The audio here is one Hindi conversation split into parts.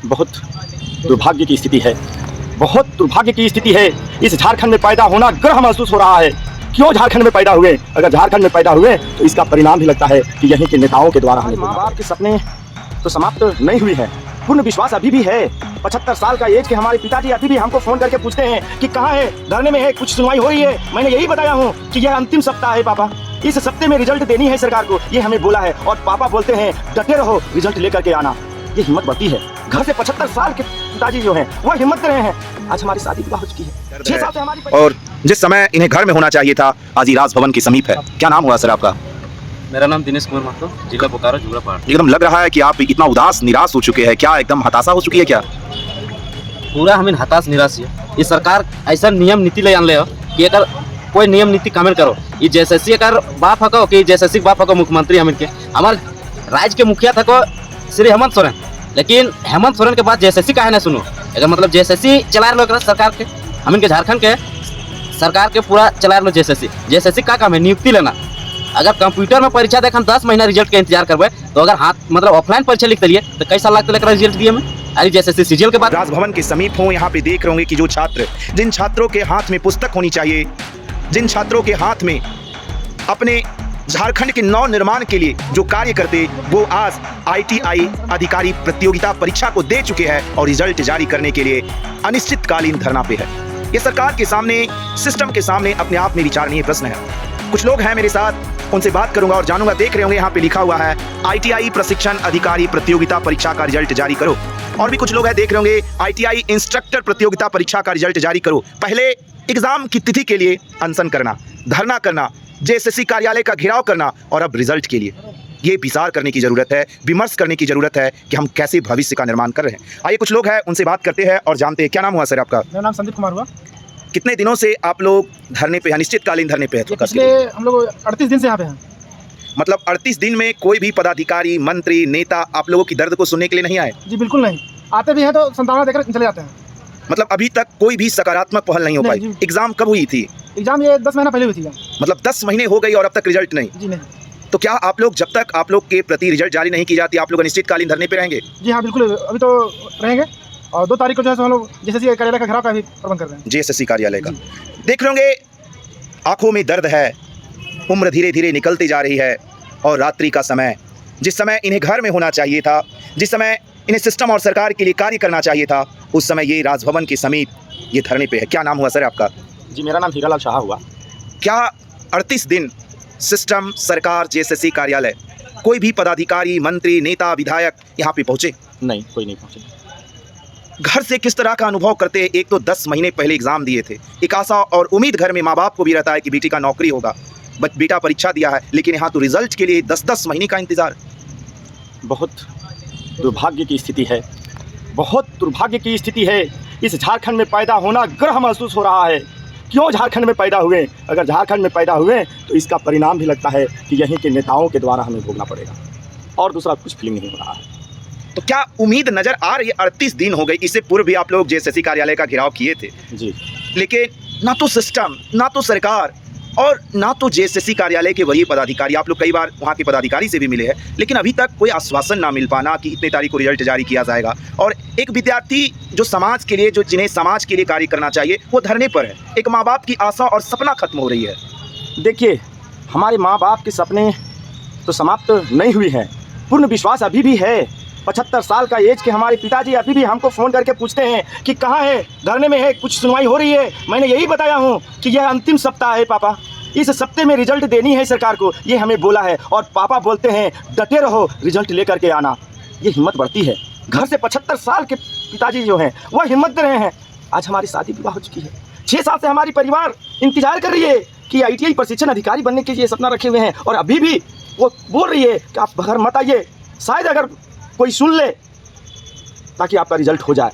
बहुत दुर्भाग्य की स्थिति है, बहुत दुर्भाग्य की स्थिति है। इस झारखंड में पैदा होना गर्व महसूस हो रहा है। क्यों झारखंड में पैदा हुए? अगर झारखंड में पैदा हुए तो इसका परिणाम भी लगता है कि यहीं के नेताओं के द्वारा हमें माँ बाप के सपने तो समाप्त नहीं हुए हैं। पूर्ण विश्वास अभी भी है। 75 साल का एज के हमारे पिताजी अभी भी हमको फोन करके पूछते हैं कि कहाँ है, धरने में है, कुछ सुनवाई हो रही है। मैंने यही बताया हूँ कि यह अंतिम सप्ताह है पापा, इस सप्ते में रिजल्ट देनी है सरकार को, ये हमें बोला है। और पापा बोलते हैं डटे रहो, रिजल्ट लेकर के आना। ये हिम्मत बढ़ती है। घर से 75 साल के पिताजी जो हैं वो हिम्मत कर रहे हैं। आज हमारी शादी विवाह हो चुकी है, 6 साल से हमारी। और जिस समय इन्हें घर में होना चाहिए था आज ही राजभवन के समीप है। क्या नाम हुआ सर आपका? मेरा नाम दिनेश कुमार महतो, जिला बोकारो, जुड़ा पहाड़। एकदम लग रहा है कि आप इतना उदास निराश हो चुके हैं। क्या एकदम हताशा हो चुकी है क्या? पूरा हमें हताश निराश है। ये सरकार ऐसा नियम नीति ले आने हो कि अगर कोई नियम नीति कामें करो, ये जैसे अगर बाप हको कि जैसे बाप हको मुख्यमंत्री हमें के हमारे राज्य के मुखिया थको श्री हेमंत सोरेन, लेकिन हेमंत सोरेन के बाद जैसे का है ना सुनो। अगर मतलब जैसे चला रहे सरकार के, हम इनके झारखंड के सरकार के पूरा चला रहे जैसे का काम है नियुक्ति लेना। अगर कंप्यूटर में परीक्षा देखा 10 महीना रिजल्ट का इंतजार करवे, तो अगर हाथ मतलब ऑफलाइन परीक्षा लिख दिए तो कैसा लगता लेकर रिजल्ट दिए में। अरे जैसे सीजीएल के बाद राजभवन के समीप हूँ, यहाँ पे देख रहे होंगे कि जो छात्र, जिन छात्रों के हाथ में पुस्तक होनी चाहिए, जिन छात्रों के हाथ में अपने झारखंड के नव निर्माण के लिए जो कार्य करते, वो आज ITI अधिकारी प्रतियोगिता परीक्षा को दे चुके हैं और रिजल्ट जारी करने के लिए अनिश्चितकालीन धरना पे है। ये सरकार के सामने, सिस्टम के सामने अपने आप में विचारणीय प्रश्न है। कुछ लोग हैं मेरे साथ, उनसे बात करूंगा और जानूंगा। देख रहे होंगे यहाँ पे लिखा हुआ है ITI प्रशिक्षण अधिकारी प्रतियोगिता परीक्षा का रिजल्ट जारी करो। और भी कुछ लोग हैं, देख रहे होंगे ITI इंस्ट्रक्टर प्रतियोगिता परीक्षा का रिजल्ट जारी करो। पहले एग्जाम की तिथि के लिए अनशन करना, धरना करना, JSSC कार्यालय का घेराव करना, और अब रिजल्ट के लिए ये विचार करने की जरूरत है, विमर्श करने की जरूरत है कि हम कैसे भविष्य का निर्माण कर रहे हैं। आइए कुछ लोग हैं, उनसे बात करते हैं और जानते हैं। क्या नाम हुआ सर आपका? मेरा नाम संदीप कुमार हुआ। कितने दिनों से आप लोग धरने पे, अनिश्चितकालीन धरने पे हैं? पिछले हम लोग 38 दिन से यहाँ पे हैं। मतलब 38 दिन में कोई भी पदाधिकारी, मंत्री, नेता आप लोगों की दर्द को सुनने के लिए नहीं आए? जी बिल्कुल नहीं, आते भी हैं तो संतावना देकर चले जाते हैं। मतलब अभी तक कोई भी सकारात्मक पहल नहीं हो पाई। एग्जाम कब हुई थी? एग्जाम ये 10 महीना पहले हुई थी। मतलब 10 महीने हो गई और अब तक रिजल्ट नहीं? जी नहीं। तो क्या आप लोग, जब तक आप लोग के प्रति रिजल्ट जारी नहीं की जाती, आप लोग अनिश्चितकालीन धरने पे रहेंगे? जी हाँ बिल्कुल, अभी तो रहेंगे। और 2 तारीख को जो है हम लोग JSSC कार्यालय का घेराव का भी प्रबंध कर रहे हैं। JSSC कार्यालय का। देख रहे होंगे आंखों में दर्द है, उम्र धीरे धीरे निकलती जा रही है और रात्रि का समय, जिस समय इन्हें घर में होना चाहिए था, जिस समय इन्हें सिस्टम और सरकार के लिए कार्य करना चाहिए था, उस समय ये राजभवन के समीप ये धरने पे है। क्या नाम हुआ सर आपका? जी मेरा नाम हीरालाल शाह हुआ। क्या 38 दिन सिस्टम, सरकार, JSSC कार्यालय, कोई भी पदाधिकारी, मंत्री, नेता, विधायक यहाँ पे पहुँचे? नहीं, कोई नहीं पहुँचे। घर से किस तरह का अनुभव करते? एक तो 10 महीने पहले एग्जाम दिए थे, एक आशा और उम्मीद घर में माँ बाप को भी रहता है कि बेटी का नौकरी होगा, बेटा परीक्षा दिया है, लेकिन यहाँ तो रिजल्ट के लिए 10-10 महीने का इंतजार। बहुत दुर्भाग्य की स्थिति है, बहुत दुर्भाग्य की स्थिति है। इस झारखंड में पैदा होना गर्व महसूस हो रहा है। क्यों झारखंड में पैदा हुए? अगर झारखंड में पैदा हुए तो इसका परिणाम भी लगता है कि यहीं के नेताओं के द्वारा हमें भोगना पड़ेगा, और दूसरा कुछ फीलिंग नहीं हो रहा है। तो क्या उम्मीद नजर आ रही है? 38 दिन हो गई, इससे पूर्व भी आप लोग JSSC कार्यालय का घेराव किए थे जी, लेकिन ना तो सिस्टम, ना तो सरकार और ना तो JSSC कार्यालय के वरीय पदाधिकारी, आप लोग कई बार वहाँ के पदाधिकारी से भी मिले हैं, लेकिन अभी तक कोई आश्वासन ना मिल पाना कि इतने तारीख को रिजल्ट जारी किया जाएगा। और एक विद्यार्थी जो समाज के लिए, जो जिन्हें समाज के लिए कार्य करना चाहिए, वो धरने पर है। एक माँ बाप की आशा और सपना खत्म हो रही है। देखिए हमारे माँ बाप के सपने तो समाप्त नहीं हुए हैं, पूर्ण विश्वास अभी भी है। 75 साल का एज के हमारे पिताजी अभी भी हमको फ़ोन करके पूछते हैं कि कहाँ है, धरने में है, कुछ सुनवाई हो रही है। मैंने यही बताया हूँ कि यह अंतिम सप्ताह है पापा, इस सप्ते में रिजल्ट देनी है सरकार को, ये हमें बोला है। और पापा बोलते हैं डटे रहो, रिजल्ट लेकर के आना। ये हिम्मत बढ़ती है। घर से 75 साल के पिताजी जो हैं वह हिम्मत दे रहे हैं। आज हमारी शादी विवाह हो चुकी है, 6 साल से हमारी परिवार इंतजार कर रही है कि ITI प्रशिक्षण अधिकारी बनने के लिए सपना रखे हुए हैं, और अभी भी वो बोल रही है कि आप घर मत आइए, शायद अगर कोई सुन ले ताकि आपका रिजल्ट हो जाए।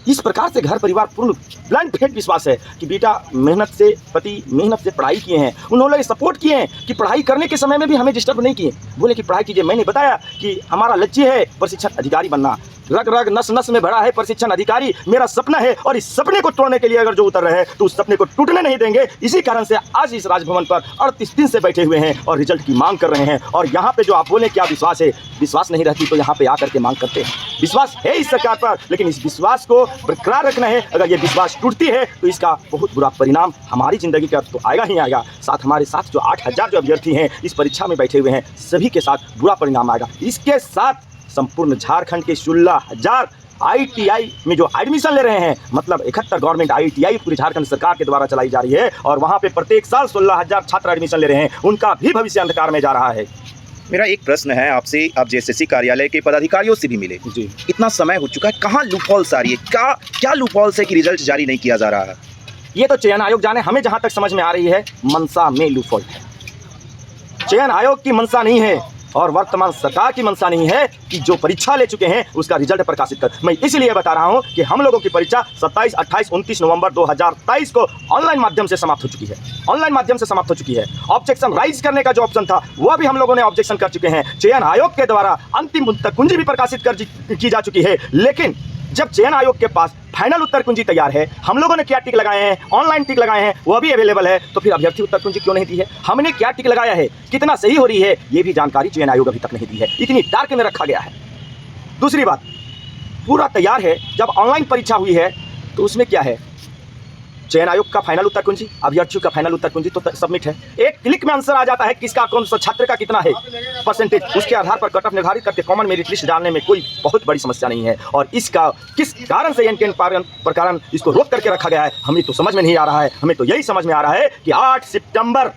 इस प्रकार से घर परिवार पूर्ण ब्लाइंड फेथ विश्वास है कि बेटा मेहनत से, पति मेहनत से पढ़ाई किए हैं, उन्होंने सपोर्ट किए हैं कि पढ़ाई करने के समय में भी हमें डिस्टर्ब नहीं किए, बोले कि पढ़ाई कीजिए। मैंने बताया कि हमारा लक्ष्य है प्रशिक्षण अधिकारी बनना, रग रग नस नस में भरा है प्रशिक्षण अधिकारी मेरा सपना है, और इस सपने को तोड़ने के लिए अगर जो उतर रहे हैं तो उस सपने को टूटने नहीं देंगे। इसी कारण से आज इस राजभवन पर 38 दिन से बैठे हुए हैं और रिजल्ट की मांग कर रहे हैं। और यहाँ पे जो आप बोले क्या विश्वास है, विश्वास नहीं रहती तो यहाँ पे आकर के मांग करते हैं। विश्वास है इस सरकार पर, लेकिन इस विश्वास को बरकरार रखना है। अगर ये विश्वास टूटती है तो इसका बहुत बुरा परिणाम हमारी ज़िंदगी का तो आएगा ही आएगा, साथ हमारे साथ जो 8000 जो अभ्यर्थी हैं इस परीक्षा में बैठे हुए हैं सभी के साथ बुरा परिणाम आएगा। इसके साथ संपूर्ण झारखंड के 16,000 ITI में जो एडमिशन ले रहे हैं, मतलब 71 गवर्नमेंट ITI पूरी झारखंड सरकार के द्वारा चलाई जा रही है, और वहाँ पे प्रत्येक साल 16,000 छात्र एडमिशन ले रहे हैं, उनका भी भविष्य अंधकार में जा रहा है। मेरा एक प्रश्न है आपसे, आप JSSC कार्यालय के पदाधिकारियों से भी मिले जी, इतना समय हो चुका है, कहाँ लूपहोल्स आ रही है, क्या लूपहोल्स है कि रिजल्ट जारी नहीं किया जा रहा है? ये तो चयन आयोग जाने, हमें जहाँ तक समझ में आ रही है मनसा में लूपहोल है। चयन आयोग की मनसा नहीं है और वर्तमान सरकार की मंशा नहीं है कि जो परीक्षा ले चुके हैं उसका रिजल्ट प्रकाशित कर। मैं इसलिए बता रहा हूं कि हम लोगों की परीक्षा 27, 28, 29 नवंबर 2023 को ऑनलाइन माध्यम से समाप्त हो चुकी है। ऑनलाइन माध्यम से समाप्त हो चुकी है। ऑब्जेक्शन राइज करने का जो ऑप्शन था वह भी हम लोगों ने ऑब्जेक्शन कर चुके हैं। चयन आयोग के द्वारा अंतिम उत्तर कुंजी भी प्रकाशित की जा चुकी है, लेकिन जब चयन आयोग के पास फाइनल उत्तर कुंजी तैयार है, हम लोगों ने क्या टिक लगाए हैं, ऑनलाइन टिक लगाए हैं, वह भी अवेलेबल है, तो फिर अभ्यर्थी उत्तर कुंजी क्यों नहीं दी है? हमने क्या टिक लगाया है, कितना सही हो रही है, ये भी जानकारी चयन आयोग अभी तक नहीं दी है। इतनी डार्क में रखा गया है। दूसरी बात, पूरा तैयार है, जब ऑनलाइन परीक्षा हुई है तो उसमें क्या है, चयन आयोग का फाइनल उत्तर कुंजी, अभ्यर्थियों का फाइनल उत्तर कुंजी तो सबमिट है। एक क्लिक में आंसर आ जाता है किसका कौन सा छात्र का कितना है परसेंटेज, उसके आधार पर कट ऑफ निर्धारित करके कॉमन मेरिट लिस्ट डालने में कोई बहुत बड़ी समस्या नहीं है। और इसका किस कारण से प्रकार इसको रोक करके रखा गया है हमें तो समझ में नहीं आ रहा है। हमें तो यही समझ में आ रहा है कि 8 सितंबर,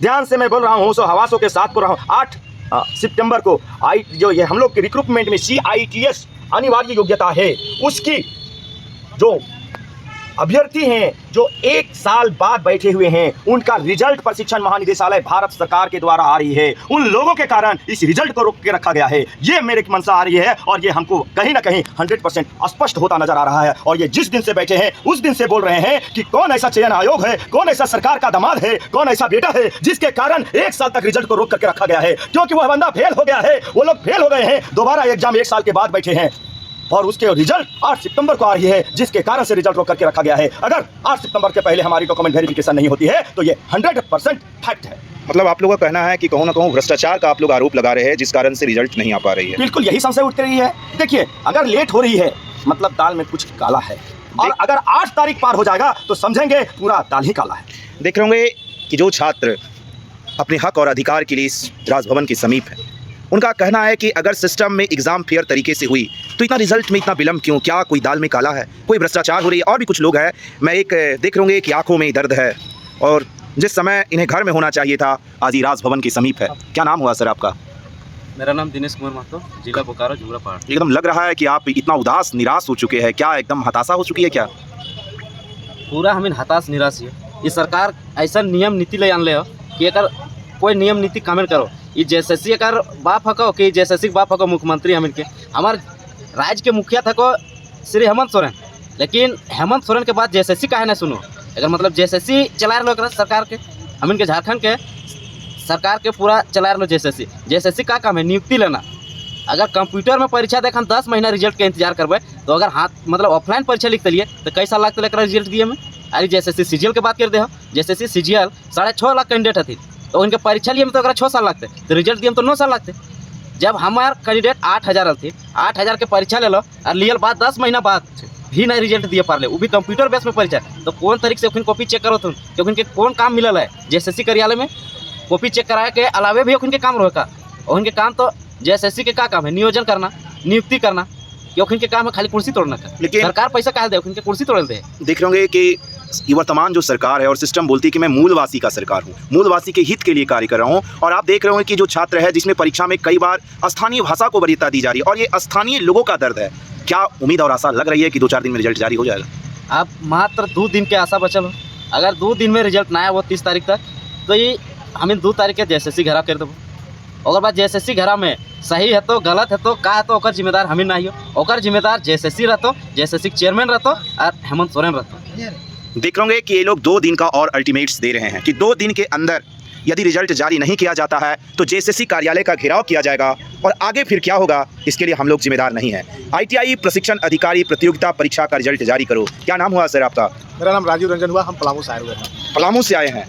ध्यान से मैं बोल रहा हूँ, हवासों के साथ बोल रहा हूँ, 8 सितंबर को जो ये हम लोग के रिक्रूटमेंट में CITS अनिवार्य योग्यता है, उसकी जो अभ्यर्थी हैं जो 1 साल बाद बैठे हुए हैं, उनका रिजल्ट प्रशिक्षण महानिदेशालय भारत सरकार के द्वारा आ रही है। उन लोगों के कारण इस रिजल्ट को रोक के रखा गया है। ये मेरे मनसा आ रही है और ये हमको कहीं ना कहीं 100% स्पष्ट होता नजर आ रहा है। और ये जिस दिन से बैठे हैं उस दिन से बोल रहे हैं कि कौन ऐसा चयन आयोग है, कौन ऐसा सरकार का दामाद है, कौन ऐसा बेटा है जिसके कारण 1 साल तक रिजल्ट को रोक करके रखा गया है, क्योंकि वह बंदा फेल हो गया है, वो लोग फेल हो गए हैं, दोबारा एग्जाम 1 साल के बाद बैठे हैं और उसके रिजल्ट 8 सितंबर को आ रही है, जिसके कारण से रिजल्ट रोक करके रखा गया है। अगर 8 सितंबर के पहले हमारी डॉक्यूमेंट वेरिफिकेशन नहीं होती है तो ये 100% फैक्ट है। मतलब आप लोगों का कहना है कि कहूँ ना कहूँ भ्रष्टाचार का आप लोग आरोप लगा रहे हैं, जिस कारण से रिजल्ट नहीं आ पा रही है। बिल्कुल यही संशय उठ रही है। देखिए, अगर लेट हो रही है मतलब दाल में कुछ काला है, और अगर 8 तारीख पार हो जाएगा तो समझेंगे पूरा दाल ही काला है। देख रहे होंगे कि जो छात्र अपने हक और अधिकार के लिए इस राजभवन के समीप है, उनका कहना है कि अगर सिस्टम में एग्जाम फेयर तरीके से हुई तो इतना रिजल्ट में इतना विलम्ब क्यों, क्या कोई दाल में काला है, कोई भ्रष्टाचार हो रही है। और भी कुछ लोग हैं, मैं एक देख रहे होंगे कि आंखों में दर्द है और जिस समय इन्हें घर में होना चाहिए था आज ही राजभवन के समीप है। क्या नाम हुआ सर आपका? मेरा नाम दिनेश कुमार महतो, जिला बोकारो, जुमरा पहाड़। एकदम लग रहा है कि आप इतना उदास निराश हो चुके हैं, क्या एकदम हताशा हो चुकी है क्या? पूरा हमें हताश निराश है। ये सरकार ऐसा नियम नीति ले आन ले हो कि अगर कोई नियम नीति कामेल करो, ये JSSC अगर बाप हको कि JSSC बाप हको मुख्यमंत्री हमिन के, हमारे राज्य के मुखिया थको श्री हेमंत सोरेन, लेकिन हेमंत सोरेन के बाद JSSC काहे ना सुनो। अगर मतलब JSSC चला रहे सरकार के, हमिन के झारखंड के सरकार के पूरा चला रहे JSSC का काम है नियुक्ति लेना। अगर कंप्यूटर में परीक्षा देख हम 10 महीना रिजल्ट के इंतजार करबे तो अगर हाथ मतलब ऑफलाइन परीक्षा लिखते लिए तो कई साल लगते लेकर रिजल्ट दिए में। अरे JSSC CGL के बात कर दे हो, JSSC CGL 6.5 लाख कैंडिडेट थी तो उनके परीक्षा लिए में तो अगर 6 साल लगते, तो रिजल्ट दिए में तो 9 साल लगते। जब हमारे कैंडिडेट 8000 थे, 8000 के परीक्षा ले लो और लियल बाद 10 महीना बाद भी नहीं रिजल्ट दिए पार ले, वो भी कंप्यूटर बेस में परीक्षा, तो कौन तरीके से उनकी कॉपी चेक करो तुम कि उनके कौन काम मिलल है JSSC कार्यालय में। कॉपी चेक कराए के अलावे भी उनके काम रहेगा, और उनके काम तो JSSC के क्या काम है, नियोजन करना, नियुक्ति करना, कि उनके काम है खाली कुर्सी तोड़ना का। लेकिन सरकार पैसा कहा दे, उनके कुर्सी तोड़ दे। देख रहे होंगे कि ये वर्तमान जो सरकार है और सिस्टम बोलती है कि मैं मूलवासी का सरकार हूँ, मूलवासी के हित के लिए कार्य कर रहा हूँ। और आप देख रहे होंगे कि जो छात्र है जिसमें परीक्षा में कई बार स्थानीय भाषा को वरीयता दी जा रही है और ये स्थानीय लोगों का दर्द है। क्या उम्मीद और आशा लग रही है कि 2-4 दिन में रिजल्ट जारी हो जाएगा? आप मात्र 2 दिन के आशा बचल हो। अगर 2 दिन में रिजल्ट ना आया वो 30 तारीख तक, तो ये हमें 2 तारीख के JSSC घरा कर देव। अगर बात JSSC घरा में सही है तो गलत है तो का है तो ओकर जिम्मेदार हमें नहीं हो, ओकर जिम्मेदार JSSC रहतो, JSSC के चेयरमैन रहतो और हेमंत सोरेन रहतो। देख रहे होंगे कि ये लोग 2 दिन का और अल्टीमेट्स दे रहे हैं कि 2 दिन के अंदर यदि रिजल्ट जारी नहीं किया जाता है तो जेएसएससी कार्यालय का घेराव किया जाएगा और आगे फिर क्या होगा इसके लिए हम लोग जिम्मेदार नहीं हैं। ITI प्रशिक्षण अधिकारी प्रतियोगिता परीक्षा का रिजल्ट जारी करो। क्या नाम हुआ सर आपका? मेरा नाम राजीव रंजन हुआ, हम पलामू से आए हुए हैं। पलामू से आए हैं।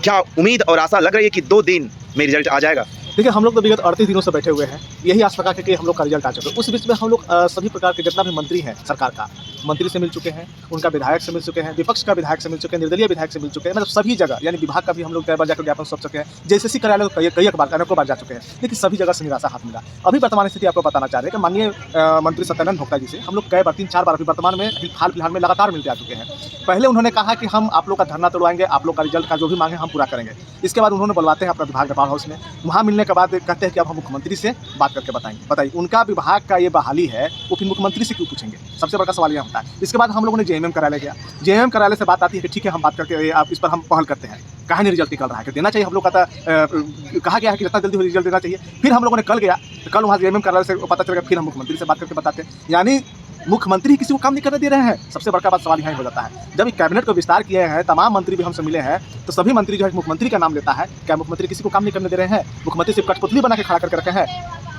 क्या उम्मीद और आशा लग रही है कि 2 दिन में रिजल्ट आ जाएगा? देखिए, हम लोग तो विगत 38 दिनों से बैठे हुए हैं, यही आस लगा के कि हम लोग का रिजल्ट आ चुका है। उस बीच में हम लोग सभी प्रकार के जितना भी मंत्री हैं सरकार का, मंत्री से मिल चुके हैं, उनका विधायक से मिल चुके हैं, विपक्ष का विधायक से मिल चुके हैं, निर्दलीय विधायक से मिल चुके हैं, मतलब सभी जगह, यानी विभाग का भी हम लोग कई बार जाकर ज्ञापन सौंप चुके हैं। जेएसएससी कार्यालय को कई अनेकों बार जा चुके हैं, लेकिन सभी जगह से निराशा हाथ मिला। अभी वर्तमान स्थिति आपको बताना चाह रहे हैं कि माननीय मंत्री सत्यानंद भोक्ता जी से हम लोग कई बार 3-4 बार अभी वर्तमान में हाल फिलहाल में लगातार मिलते आ चुके हैं। पहले उन्होंने कहा कि हम आप लोग का धरना तोड़वाएंगे, आप लोग का रिजल्ट का जो भी मांगे हम पूरा करेंगे। इसके बाद उन्होंने बुलवाते हैं अपना विभाग पावर हाउस में, वहाँ मिलने के बाद कहते हैं कि अब हम मुख्यमंत्री से बात करके बताइए उनका विभाग का ये बहाली है, वो फिर मुख्यमंत्री से क्यों पूछेंगे? सबसे बड़ा सवाल यह होता है। इसके बाद हम लोगों ने जेएमएम कार्यालय गया, जेएमएम कार्यालय से बात आती है कि ठीक है हम बात करके आप इस पर हम पहल करते हैं, कहा नहीं रिजल्ट निकल रहा है कि देना चाहिए, हम लोग का कहा गया है कि जितना जल्दी हो रिजल्ट देना चाहिए। फिर हम लोगों ने कल गया, तो कल वहाँ जेएमएम कार्यालय से पता चलेगा, फिर हम मुख्यमंत्री से बात करके बताते हैं। यानी मुख्यमंत्री किसी को काम नहीं करने दे रहे हैं। सबसे बड़का बात सवाल यहाँ हो जाता है, जब कैबिनेट को विस्तार किए हैं, तमाम मंत्री भी हमसे मिले हैं, तो सभी मंत्री जो है मुख्यमंत्री का नाम लेता है। क्या मुख्यमंत्री किसी को काम नहीं करने दे रहे हैं? मुख्यमंत्री सिर्फ कठपुतली बना के खड़ा करके रखे हैं।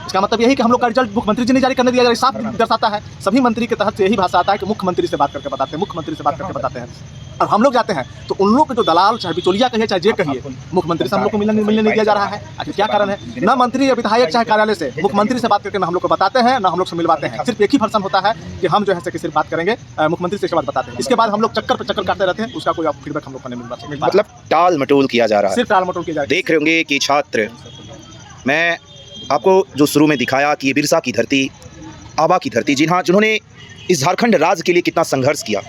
इसका मतलब यही कि हम लोग का रिजल्ट मुख्यमंत्री जी ने जारी करने दिया जाए, साफ दर्शाता है। सभी मंत्री के तहत से यही भाषा आता है कि मुख्यमंत्री से बात करके बताते हैं, मुख्यमंत्री से बात करके बताते हैं। और हम लोग जाते हैं तो उन लोग के जो दलाल, चाहे बिचौलिया कहिए चाहे जे कहिए, मुख्यमंत्री से हम लोग को मिलने नहीं दिया जा रहा है। आखिर क्या कारण है? ना मंत्री या विधायक चाहे कार्यालय से मुख्यमंत्री से बात करके ना हम लोग को बताते हैं, ना हम लोग से मिलवाते हैं। सिर्फ एक ही वर्षन होता है कि हम जो है सिर्फ बात करेंगे, मुख्यमंत्री से इसके बाद बताते हैं। इसके बाद हम लोग चक्कर पर चक्कर काटते रहते हैं, उसका कोई फीडबैक हम लोग को नहीं मिल पाता। मतलब टाल मटोल किया जा रहा है, सिर्फ टाल मटोल किया जा रहा है। देख रहे होंगे कि छात्र, मैं आपको जो शुरू में दिखाया कि ये बिरसा की धरती, आबा की धरती, जिन्होंने इस झारखंड राज्य के लिए कितना संघर्ष किया,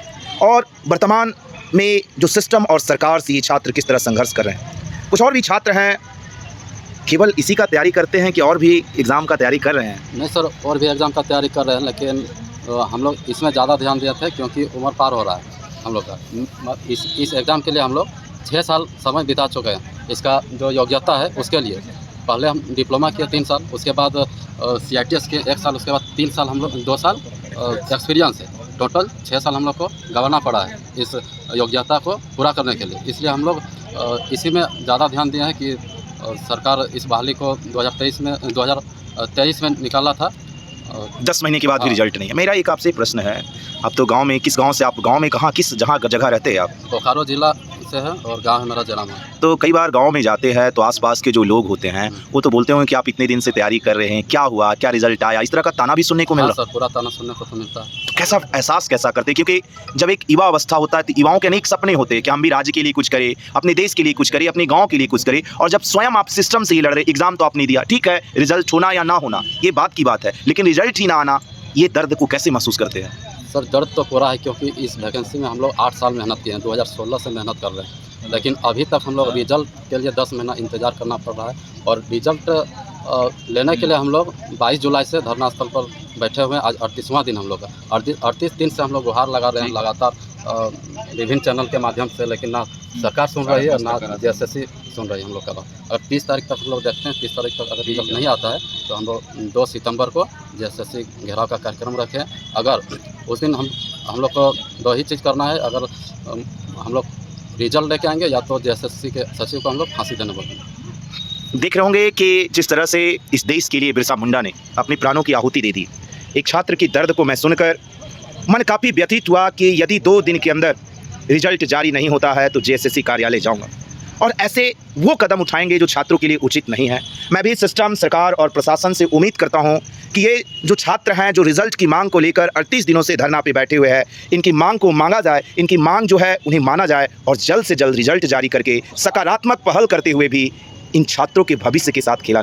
और वर्तमान में जो सिस्टम और सरकार से ये छात्र किस तरह संघर्ष कर रहे हैं। कुछ और भी छात्र हैं, केवल इसी का तैयारी करते हैं कि और भी एग्ज़ाम का तैयारी कर रहे हैं? नहीं सर, और भी एग्ज़ाम का तैयारी कर रहे हैं, लेकिन हम लोग इसमें ज़्यादा ध्यान देते हैं क्योंकि उम्र पार हो रहा है हम लोग का। इस एग्ज़ाम के लिए हम लोग 6 साल समय बिता चुके हैं। इसका जो योग्यता है उसके लिए पहले हम डिप्लोमा किए 3 साल, उसके बाद CITS के 1 साल, उसके बाद 3 साल हम लोग 2 साल एक्सपीरियंस है। टोटल 6 साल हम लोग को गंवाना पड़ा है इस योग्यता को पूरा करने के लिए। इसलिए हम लोग इसी में ज़्यादा ध्यान दिए हैं कि सरकार इस बहाली को 2023 में निकाला था। 10 महीने के बाद भी रिजल्ट नहीं है। मेरा एक आपसे प्रश्न है, अब तो गांव में, किस गांव से आप, गांव में कहाँ, किस जगह रहते हैं आप? बोकारो जिला से है और गांव है मेरा जलाम है। तो कई बार गांव में जाते हैं तो आसपास के जो लोग होते हैं वो तो बोलते होंगे कि आप इतने दिन से तैयारी कर रहे हैं, क्या हुआ, क्या रिजल्ट आया, इस तरह का ताना भी सुनने को मिल रहा है। सर, पूरा ताना सुनने को तो मिलता है। तो कैसा एहसास कैसा करते हैं? क्योंकि जब एक युवा अवस्था होता है तो युवाओं के अनेक सपने होते हैं कि हम भी राज्य के लिए कुछ करें, अपने देश के लिए कुछ करें, अपने गाँव के लिए कुछ करें, और जब स्वयं आप सिस्टम से ही लड़ रहे, एग्जाम तो आपने दिया, ठीक है, रिजल्ट होना या ना होना ये बात की बात है, लेकिन रिजल्ट ही ना आना, ये दर्द को कैसे महसूस करते हैं? सर, दर्द तो पूरा है क्योंकि इस वैकेंसी में हम लोग 8 साल मेहनत किए हैं, 2016 से मेहनत कर रहे हैं, लेकिन अभी तक हम लोग रिजल्ट के लिए 10 महीना इंतज़ार करना पड़ रहा है। और रिजल्ट लेने के लिए हम लोग 22 जुलाई से धरना स्थल पर बैठे हुए हैं। आज 38वां दिन हम लोग का, 38 दिन से हम लोग गुहार लगा रहे हैं लगातार विभिन्न चैनल के माध्यम से, लेकिन ना सरकार सुन रही है ना जेएसएससी सुन रही है हम लोग का बात। अगर 30 तारीख तक हम लोग देखते हैं, 30 तारीख तक अगर रिजल्ट नहीं आता है तो हम लोग 2 सितंबर को जेएसएससी घेराव का कार्यक्रम रखें। अगर उस दिन हम लोग को 2 ही चीज़ करना है, अगर हम लोग रिजल्ट लेके आएंगे या तो जेएसएससी के सचिव को हम लोग फांसी देने बोलेंगे। देख रहे होंगे कि जिस तरह से इस देश के लिए बिरसा मुंडा ने अपनी प्राणों की आहुति दे दी। एक छात्र की दर्द को मैं सुनकर मन काफ़ी व्यथित हुआ कि यदि 2 दिन के अंदर रिजल्ट जारी नहीं होता है तो जेएसएससी कार्यालय जाऊंगा, और ऐसे वो कदम उठाएंगे जो छात्रों के लिए उचित नहीं है। मैं भी सिस्टम, सरकार और प्रशासन से उम्मीद करता हूं कि ये जो छात्र हैं जो रिजल्ट की मांग को लेकर 38 दिनों से धरना पे बैठे हुए हैं, इनकी मांग को मांगा जाए, इनकी मांग जो है उन्हें माना जाए, और जल्द से जल्द रिजल्ट जारी करके सकारात्मक पहल करते हुए भी इन छात्रों के भविष्य के साथ खेला